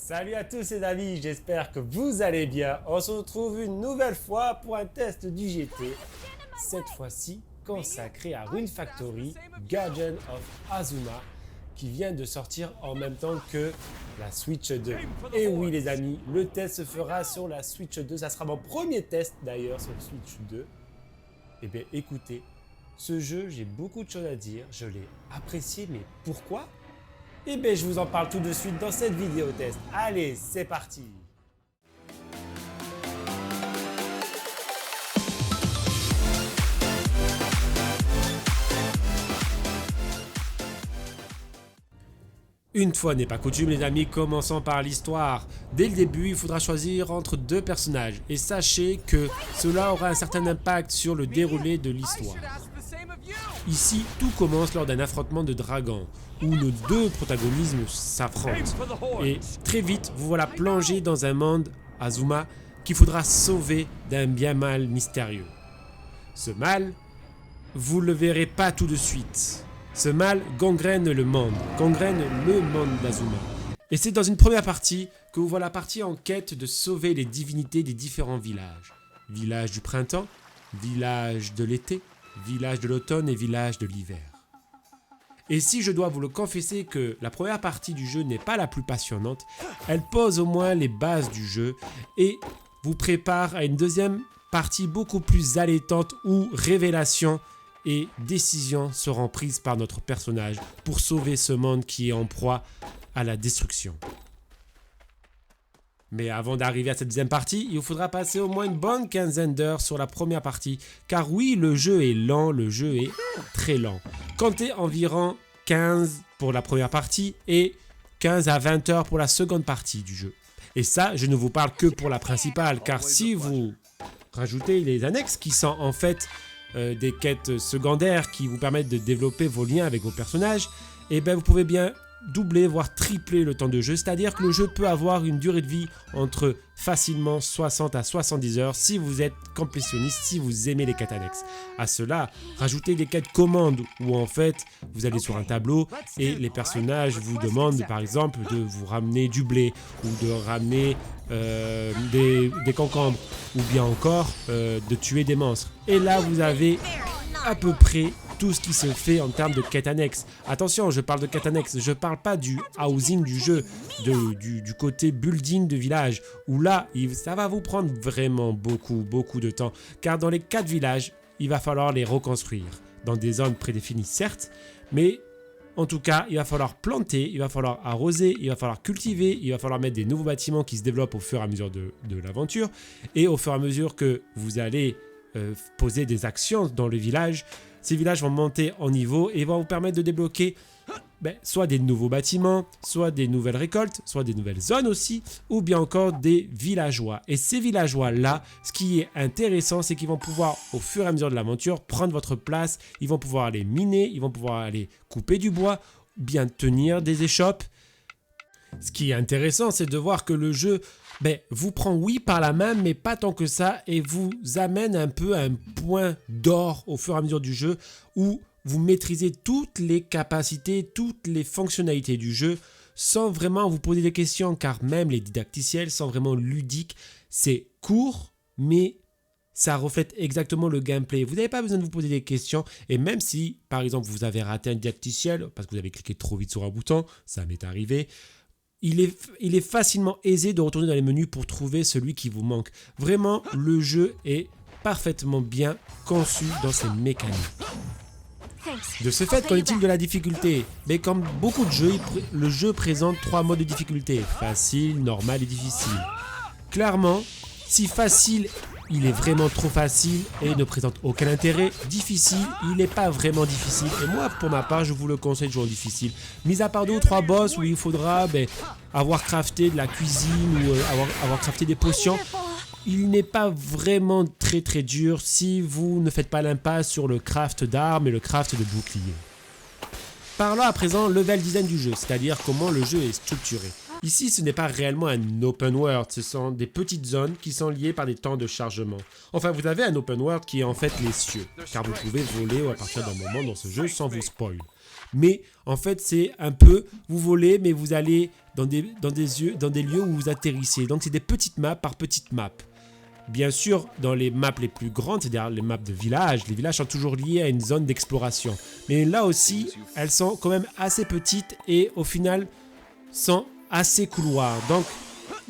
Salut à tous les amis, j'espère que vous allez bien. On se retrouve une nouvelle fois pour un test du GT. Cette fois-ci consacré à Rune Factory, Guardian of Azuma, qui vient de sortir en même temps que la Switch 2. Et oui les amis, le test se fera sur la Switch 2. Ça sera mon premier test d'ailleurs sur la Switch 2. Eh bien écoutez, ce jeu, j'ai beaucoup de choses à dire. Je l'ai apprécié, mais pourquoi ? Eh bien, je vous en parle tout de suite dans cette vidéo test. Allez, c'est parti! Une fois n'est pas coutume les amis, commençons par l'histoire. Dès le début, il faudra choisir entre deux personnages. Et sachez que cela aura un certain impact sur le déroulé de l'histoire. Ici, tout commence lors d'un affrontement de dragons, où nos deux protagonismes s'affrontent. Et très vite, vous voilà plongé dans un monde, Azuma, qu'il faudra sauver d'un bien mal mystérieux. Ce mal, vous ne le verrez pas tout de suite. Ce mal gangrène le monde d'Azuma. Et c'est dans une première partie que vous voilà parti en quête de sauver les divinités des différents villages. Village du printemps, village de l'été, village de l'automne et village de l'hiver. Et si je dois vous le confesser que la première partie du jeu n'est pas la plus passionnante, elle pose au moins les bases du jeu et vous prépare à une deuxième partie beaucoup plus allaitante où révélations et décisions seront prises par notre personnage pour sauver ce monde qui est en proie à la destruction. Mais avant d'arriver à cette deuxième partie, il vous faudra passer au moins une bonne quinzaine d'heures sur la première partie. Car oui, le jeu est lent, le jeu est très lent. Comptez environ 15 pour la première partie et 15 à 20 heures pour la seconde partie du jeu. Et ça, je ne vous parle que pour la principale, car si vous rajoutez les annexes qui sont en fait des quêtes secondaires qui vous permettent de développer vos liens avec vos personnages, et bien vous pouvez bien doubler voire tripler le temps de jeu, c'est-à-dire que le jeu peut avoir une durée de vie entre facilement 60 à 70 heures si vous êtes complétionniste, si vous aimez les quêtes annexes. À cela, rajoutez des quêtes commandes où en fait vous allez sur un tableau et les personnages vous demandent par exemple de vous ramener du blé ou de ramener des concombres ou bien encore de tuer des monstres. Et là vous avez à peu près tout ce qui se fait en termes de quêtes annexes. Attention, je parle de quêtes annexes, je parle pas du housing du jeu, du côté building de village, où là, ça va vous prendre vraiment beaucoup de temps, car dans les 4 villages, il va falloir les reconstruire, dans des zones prédéfinies certes, mais en tout cas, il va falloir planter, il va falloir arroser, il va falloir cultiver, il va falloir mettre des nouveaux bâtiments qui se développent au fur et à mesure de l'aventure, et au fur et à mesure que vous allez poser des actions dans le village, ces villages vont monter en niveau et vont vous permettre de débloquer soit des nouveaux bâtiments, soit des nouvelles récoltes, soit des nouvelles zones aussi, ou bien encore des villageois. Et ces villageois-là, ce qui est intéressant, c'est qu'ils vont pouvoir, au fur et à mesure de l'aventure, prendre votre place, ils vont pouvoir aller miner, ils vont pouvoir aller couper du bois, bien tenir des échoppes. Ce qui est intéressant, c'est de voir que le jeu vous prend oui par la main, mais pas tant que ça, et vous amène un peu à un point d'or au fur et à mesure du jeu, où vous maîtrisez toutes les capacités, toutes les fonctionnalités du jeu, sans vraiment vous poser des questions, car même les didacticiels sont vraiment ludiques. C'est court, mais ça reflète exactement le gameplay. Vous n'avez pas besoin de vous poser des questions, et même si, par exemple, vous avez raté un didacticiel, parce que vous avez cliqué trop vite sur un bouton, ça m'est arrivé, il est facilement aisé de retourner dans les menus pour trouver celui qui vous manque. Vraiment, le jeu est parfaitement bien conçu dans ses mécaniques. De ce fait, qu'en est-il de la difficulté ? Comme beaucoup de jeux, le jeu présente 3 modes de difficulté. Facile, normal et difficile. Clairement, si facile, il est vraiment trop facile et ne présente aucun intérêt. Difficile, il n'est pas vraiment difficile. Et moi, pour ma part, je vous le conseille de jouer en difficile. Mis à part 2 ou 3 boss où il faudra avoir crafté de la cuisine ou avoir crafté des potions, il n'est pas vraiment très dur si vous ne faites pas l'impasse sur le craft d'armes et le craft de boucliers. Parlons à présent level design du jeu, c'est-à-dire comment le jeu est structuré. Ici, ce n'est pas réellement un open world, ce sont des petites zones qui sont liées par des temps de chargement. Enfin, vous avez un open world qui est en fait les cieux, car vous pouvez voler à partir d'un moment dans ce jeu sans vous spoil. Mais en fait, c'est un peu, vous volez, mais vous allez dans des lieux où vous atterrissez. Donc, c'est des petites maps par petites maps. Bien sûr, dans les maps les plus grandes, c'est-à-dire les maps de village, les villages sont toujours liés à une zone d'exploration. Mais là aussi, elles sont quand même assez petites et au final, sont assez couloirs. Donc,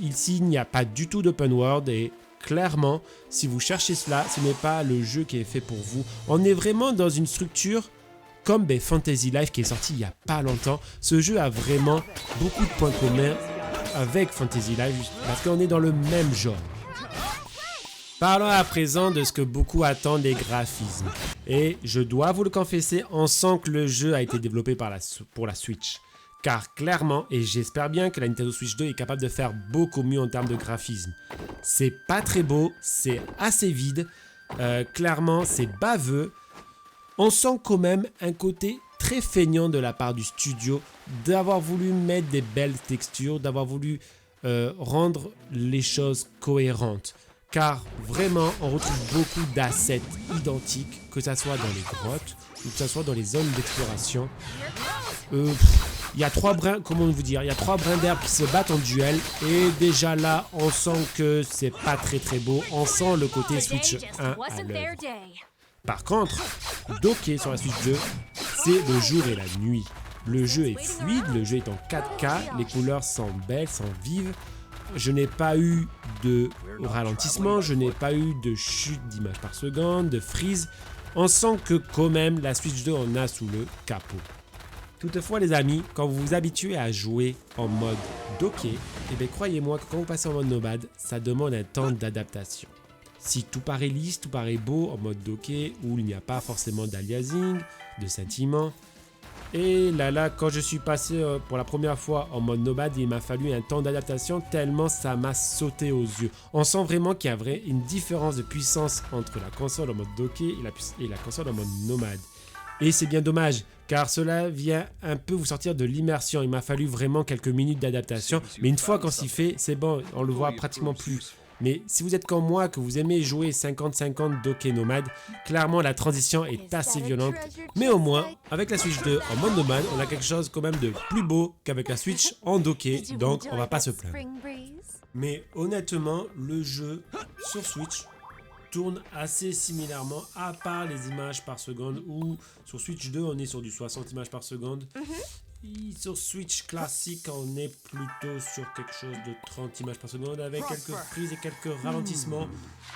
ici, il n'y a pas du tout d'open world et clairement, si vous cherchez cela, ce n'est pas le jeu qui est fait pour vous. On est vraiment dans une structure comme Fantasy Life qui est sorti il n'y a pas longtemps. Ce jeu a vraiment beaucoup de points communs avec Fantasy Life parce qu'on est dans le même genre. Parlons à présent de ce que beaucoup attendent, les graphismes. Et je dois vous le confesser, on sent que le jeu a été développé pour la Switch. Car clairement, et j'espère bien que la Nintendo Switch 2 est capable de faire beaucoup mieux en termes de graphisme. C'est pas très beau, c'est assez vide, clairement c'est baveux. On sent quand même un côté très feignant de la part du studio d'avoir voulu mettre des belles textures, d'avoir voulu rendre les choses cohérentes. Car vraiment, on retrouve beaucoup d'assets identiques, que ce soit dans les grottes ou que ce soit dans les zones d'exploration. Il y a trois brins, comment vous dire, il y a trois brins d'herbe qui se battent en duel et déjà là, on sent que c'est pas très beau. On sent le côté Switch 1 à l'œuvre. Par contre, docké sur la Switch 2, c'est le jour et la nuit. Le jeu est fluide, le jeu est en 4K, les couleurs sont belles, sont vives. Je n'ai pas eu de ralentissement, je n'ai pas eu de chute d'images par seconde, de freeze. On sent que quand même la Switch 2 en a sous le capot. Toutefois les amis, quand vous vous habituez à jouer en mode docké, croyez-moi que quand vous passez en mode nomade, ça demande un temps d'adaptation. Si tout paraît lisse, tout paraît beau en mode docké, où il n'y a pas forcément d'aliasing, de scintillement, et là, quand je suis passé pour la première fois en mode nomade, il m'a fallu un temps d'adaptation tellement ça m'a sauté aux yeux. On sent vraiment qu'il y a une différence de puissance entre la console en mode docké et la console en mode nomade. Et c'est bien dommage, car cela vient un peu vous sortir de l'immersion. Il m'a fallu vraiment quelques minutes d'adaptation, mais une fois qu'on s'y fait, c'est bon, on le voit pratiquement plus. Mais si vous êtes comme moi, que vous aimez jouer 50-50 docké nomade, clairement la transition est assez violente. Mais au moins, avec la Switch 2 en mode nomade, on a quelque chose quand même de plus beau qu'avec la Switch en docké, donc on va pas se plaindre. Mais honnêtement, le jeu sur Switch tourne assez similairement, à part les images par seconde, où sur Switch 2 on est sur du 60 images par seconde. Sur Switch classique, on est plutôt sur quelque chose de 30 images par seconde avec quelques frises et quelques ralentissements.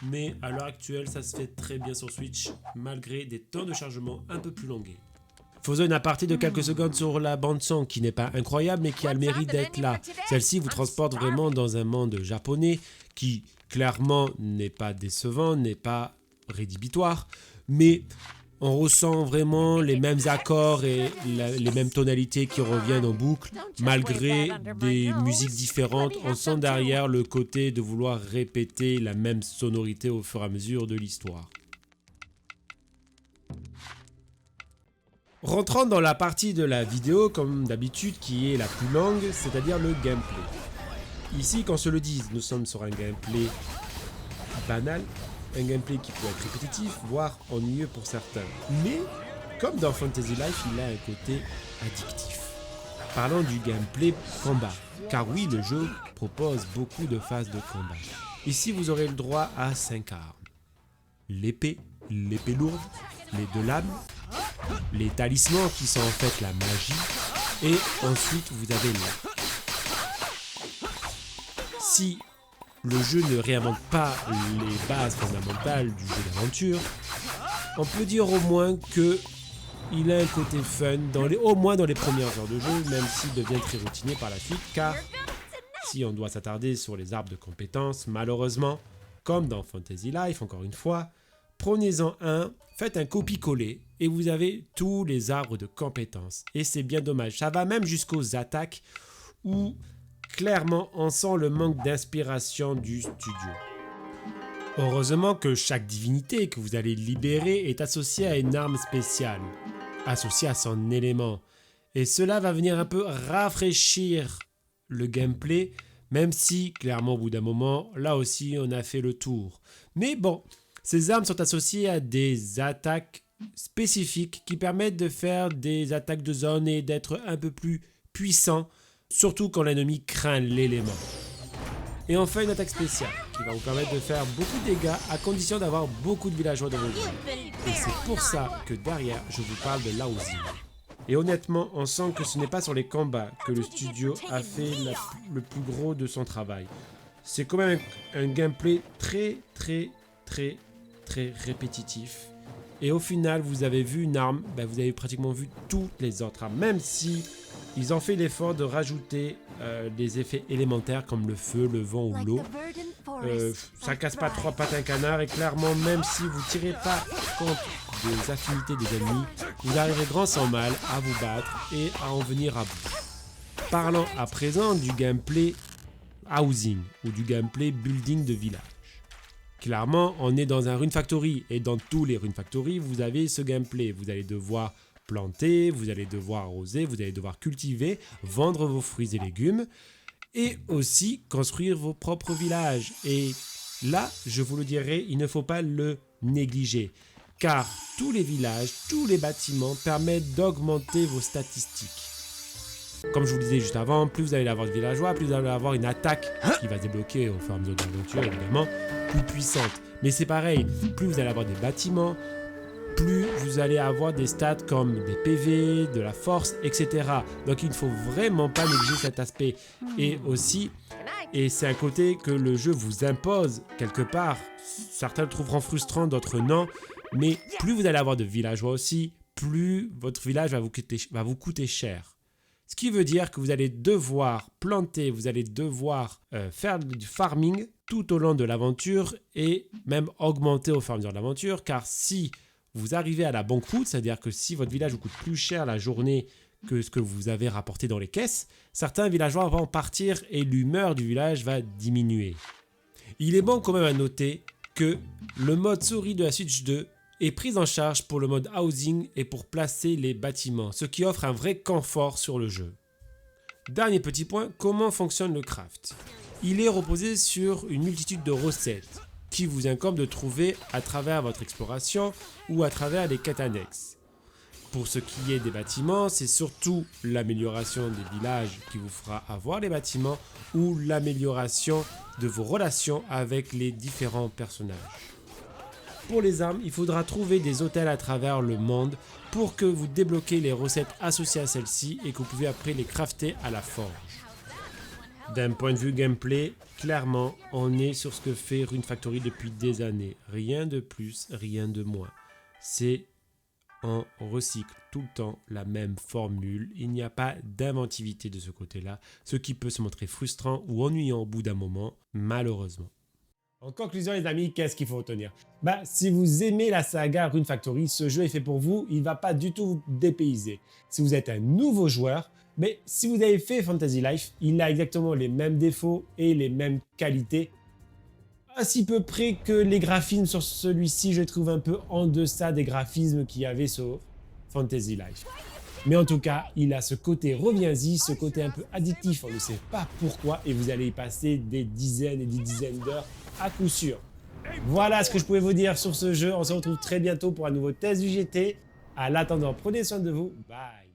Mais à l'heure actuelle, ça se fait très bien sur Switch, malgré des temps de chargement un peu plus longués. Faisons une aparté de quelques secondes sur la bande-son qui n'est pas incroyable mais qui a le mérite d'être là. Celle-ci vous transporte vraiment dans un monde japonais qui clairement n'est pas décevant, n'est pas rédhibitoire, mais on ressent vraiment les mêmes accords et les mêmes tonalités qui reviennent en boucle, malgré des musiques différentes. On sent derrière le côté de vouloir répéter la même sonorité au fur et à mesure de l'histoire. Rentrons dans la partie de la vidéo, comme d'habitude, qui est la plus longue, c'est-à-dire le gameplay. Ici, qu'on se le dise, nous sommes sur un gameplay banal, un gameplay qui peut être répétitif, voire ennuyeux pour certains. Mais, comme dans Fantasy Life, il a un côté addictif. Parlons du gameplay combat, car oui, le jeu propose beaucoup de phases de combat. Ici, vous aurez le droit à 5 armes. L'épée lourde, les 2 lames, les talismans qui sont en fait la magie, et ensuite vous avez l'arc. Si le jeu ne réinvente pas les bases fondamentales du jeu d'aventure, on peut dire au moins que il a un côté fun, au moins dans les premières heures de jeu, même s'il devient très routinier par la suite, car si on doit s'attarder sur les arbres de compétences, malheureusement, comme dans Fantasy Life, encore une fois, prenez-en un, faites un copier-coller et vous avez tous les arbres de compétences. Et c'est bien dommage. Ça va même jusqu'aux attaques où clairement on sent le manque d'inspiration du studio. Heureusement que chaque divinité que vous allez libérer est associée à une arme spéciale, associée à son élément. Et cela va venir un peu rafraîchir le gameplay, même si clairement au bout d'un moment, là aussi on a fait le tour. Mais bon, ces armes sont associées à des attaques spécifiques qui permettent de faire des attaques de zone et d'être un peu plus puissant, surtout quand l'ennemi craint l'élément. Et enfin une attaque spéciale qui va vous permettre de faire beaucoup de dégâts à condition d'avoir beaucoup de villageois dans vos villes. Et c'est pour ça que derrière je vous parle de l'housing. Et honnêtement, on sent que ce n'est pas sur les combats que le studio a fait le plus gros de son travail. C'est quand même un gameplay très répétitif. Et au final, vous avez vu une arme, vous avez pratiquement vu toutes les autres armes. Même si ils ont fait l'effort de rajouter des effets élémentaires comme le feu, le vent ou l'eau. Ça casse pas trois pattes un canard et clairement, même si vous ne tirez pas compte des affinités des ennemis, vous arriverez grand sans mal à vous battre et à en venir à bout. Parlons à présent du gameplay housing ou du gameplay building de village. Clairement, on est dans un Rune Factory et dans tous les Rune Factory, vous avez ce gameplay. Vous allez devoir planter, vous allez devoir arroser, vous allez devoir cultiver, vendre vos fruits et légumes et aussi construire vos propres villages. Et là, je vous le dirai, il ne faut pas le négliger car tous les villages, tous les bâtiments permettent d'augmenter vos statistiques. Comme je vous le disais juste avant, plus vous allez avoir de villageois, plus vous allez avoir une attaque qui va se débloquer au fur et à mesure de l'aventure évidemment, plus puissante. Mais c'est pareil, plus vous allez avoir des bâtiments, plus vous allez avoir des stats comme des PV, de la force, etc. Donc il ne faut vraiment pas négliger cet aspect. Et aussi, et c'est un côté que le jeu vous impose quelque part, certains le trouveront frustrant, d'autres non, mais plus vous allez avoir de villageois aussi, plus votre village va vous coûter cher. Ce qui veut dire que vous allez devoir planter, vous allez devoir faire du farming tout au long de l'aventure et même augmenter au fur et à mesure de l'aventure, car si vous arrivez à la banqueroute, c'est-à-dire que si votre village vous coûte plus cher la journée que ce que vous avez rapporté dans les caisses, certains villageois vont partir et l'humeur du village va diminuer. Il est bon quand même à noter que le mode souris de la Switch 2 est pris en charge pour le mode housing et pour placer les bâtiments, ce qui offre un vrai confort sur le jeu. Dernier petit point, comment fonctionne le craft? Il est reposé sur une multitude de recettes qui vous incombe de trouver à travers votre exploration ou à travers les quêtes annexes. Pour ce qui est des bâtiments, c'est surtout l'amélioration des villages qui vous fera avoir les bâtiments ou l'amélioration de vos relations avec les différents personnages. Pour les armes, il faudra trouver des hôtels à travers le monde pour que vous débloquez les recettes associées à celles-ci et que vous pouvez après les crafter à la forge. D'un point de vue gameplay, clairement, on est sur ce que fait Rune Factory depuis des années. Rien de plus, rien de moins. On recycle tout le temps la même formule. Il n'y a pas d'inventivité de ce côté-là, ce qui peut se montrer frustrant ou ennuyant au bout d'un moment, malheureusement. En conclusion les amis, qu'est-ce qu'il faut retenir? Si vous aimez la saga Rune Factory, ce jeu est fait pour vous, il ne va pas du tout vous dépayser. Si vous êtes un nouveau joueur, mais si vous avez fait Fantasy Life, il a exactement les mêmes défauts et les mêmes qualités. À si peu près que les graphismes sur celui-ci, je les trouve un peu en deçà des graphismes qu'il y avait sur Fantasy Life. Mais en tout cas, il a ce côté reviens-y, ce côté un peu addictif, on ne sait pas pourquoi, et vous allez y passer des dizaines et des dizaines d'heures à coup sûr. Voilà ce que je pouvais vous dire sur ce jeu, on se retrouve très bientôt pour un nouveau test du GT. À l'attendant, prenez soin de vous, bye.